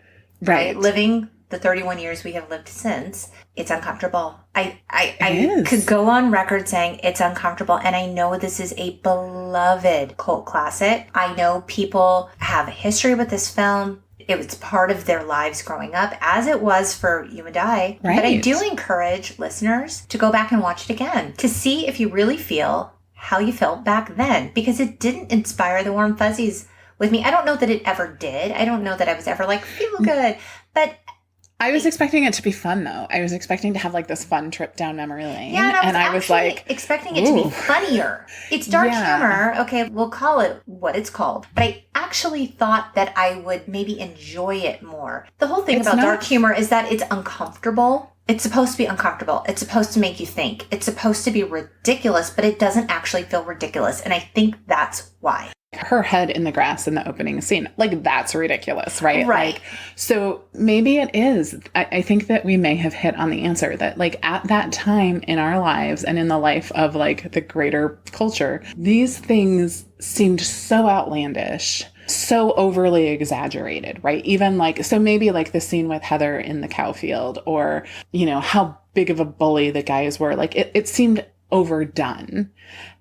right, living the 31 years we have lived since, it's uncomfortable. I could go on record saying it's uncomfortable. And I know this is a beloved cult classic. I know people have a history with this film. It was part of their lives growing up, as it was for you and I. Right. But I do encourage listeners to go back and watch it again to see if you really feel how you felt back then, because it didn't inspire the warm fuzzies with me. I don't know that it ever did. I don't know that I was ever like, feel good. But I was expecting it to be fun, though. I was expecting to have like this fun trip down memory lane. Yeah, and I was like expecting it to be funnier. It's dark humor. Okay, we'll call it what it's called. But I actually thought that I would maybe enjoy it more. The whole thing about dark humor is that it's uncomfortable. It's supposed to be uncomfortable. It's supposed to make you think. It's supposed to be ridiculous, but it doesn't actually feel ridiculous. And I think that's why. Her head in the grass in the opening scene, like, that's ridiculous, right? Right. Like, so maybe it is. I think that we may have hit on the answer that, like, at that time in our lives and in the life of like the greater culture, these things seemed so outlandish, so overly exaggerated, right? Even like, so maybe like the scene with Heather in the cow field, or, you know, how big of a bully the guys were, like it seemed overdone.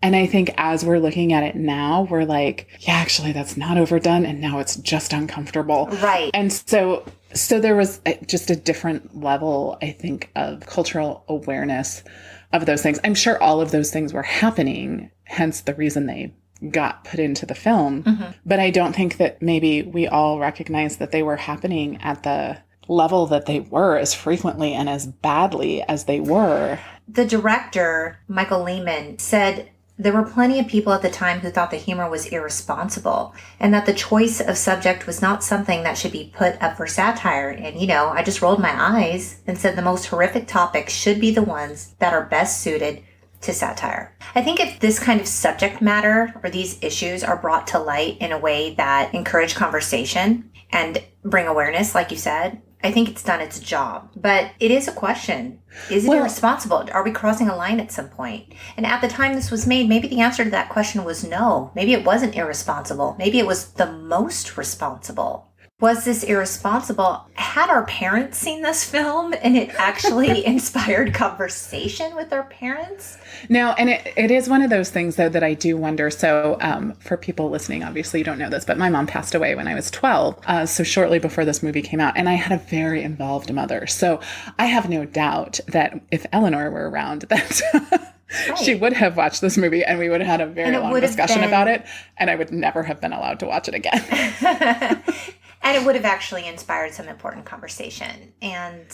And I think as we're looking at it now, we're like, yeah, actually that's not overdone. And now it's just uncomfortable. Right. And so there was just a different level, I think, of cultural awareness of those things. I'm sure all of those things were happening, hence the reason they got put into the film. Mm-hmm. But I don't think that maybe we all recognize that they were happening at the level that they were, as frequently and as badly as they were. The director, Michael Lehman, said there were plenty of people at the time who thought the humor was irresponsible and that the choice of subject was not something that should be put up for satire. And, you know, I just rolled my eyes and said the most horrific topics should be the ones that are best suited to satire. I think if this kind of subject matter or these issues are brought to light in a way that encourage conversation and bring awareness, like you said, I think it's done its job. But it is a question. Is it irresponsible? Are we crossing a line at some point? And at the time this was made, maybe the answer to that question was no. Maybe it wasn't irresponsible. Maybe it was the most responsible. Was this irresponsible? Had our parents seen this film and it actually inspired conversation with our parents? No, and it is one of those things, though, that I do wonder. So for people listening, obviously you don't know this, but my mom passed away when I was 12, so shortly before this movie came out. And I had a very involved mother. So I have no doubt that if Eleanor were around, that right, she would have watched this movie and we would have had a very long discussion about it. And I would never have been allowed to watch it again. And it would have actually inspired some important conversation. And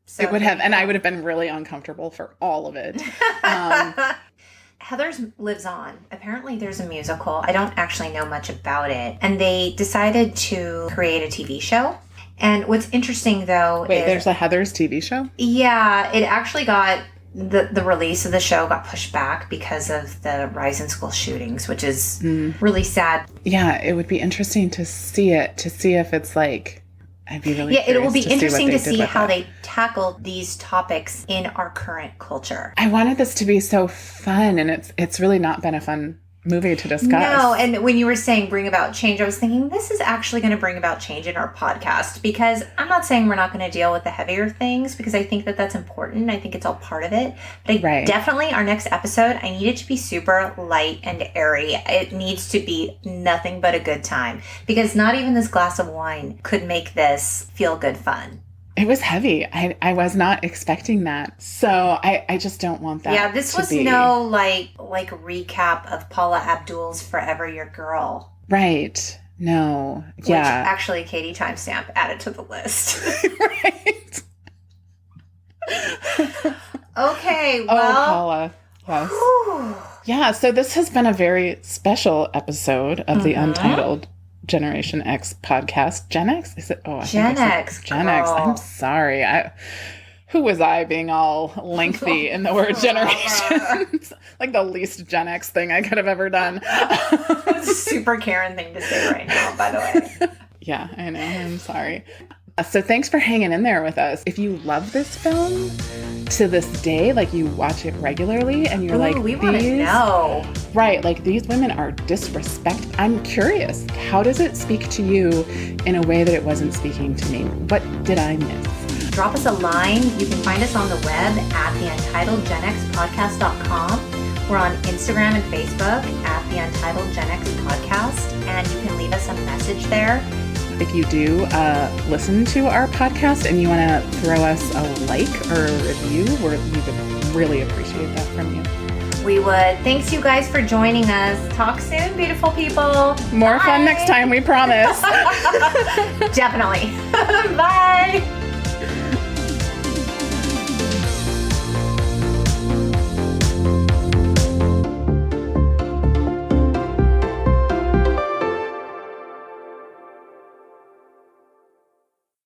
so it would have, and I would have been really uncomfortable for all of it. Heather's lives on. Apparently there's a musical. I don't actually know much about it. And they decided to create a TV show. And what's interesting, though, is... Wait, there's a Heather's TV show? Yeah, it actually got... The release of the show got pushed back because of the rise in school shootings, which is really sad. Yeah, it would be interesting to see it, to see if it's like, I'd be really curious. Yeah, it will be interesting to see how they tackle these topics in our current culture. I wanted this to be so fun, and it's really not been a fun movie to discuss. No, and when you were saying bring about change, I was thinking this is actually going to bring about change in our podcast, because I'm not saying we're not going to deal with the heavier things, because I think that that's important. I think it's all part of it. But definitely our next episode, I need it to be super light and airy. It needs to be nothing but a good time, because not even this glass of wine could make this feel good fun. It was heavy. I was not expecting that. So I just don't want that. Yeah, this was no like recap of Paula Abdul's Forever Your Girl. Right. No. Yeah. Which actually Katie timestamp added to the list. Right. Okay, well. Oh, Paula. Yes. Whew. Yeah, so this has been a very special episode of the Untitled Generation X podcast. Gen X? Is it? Oh, I Gen think X. Gen X. I'm sorry. Who was I being all lengthy in the word generation? Like the least Gen X thing I could have ever done. It's a super Karen thing to say right now, by the way. Yeah, I know. I'm sorry. So thanks for hanging in there with us. If you love this film to this day, like you watch it regularly and you're like, we want to know. right. Like, these women are I'm curious. How does it speak to you in a way that it wasn't speaking to me? What did I miss? Drop us a line. You can find us on the web at theUntitledGenXPodcast.com. We're on Instagram and Facebook at The Untitled Gen X Podcast, and you can leave us a message there. If you do listen to our podcast and you want to throw us a like or a review, we would really appreciate that from you. We would. Thanks, you guys, for joining us. Talk soon, beautiful people. More fun next time, we promise. Definitely. Bye.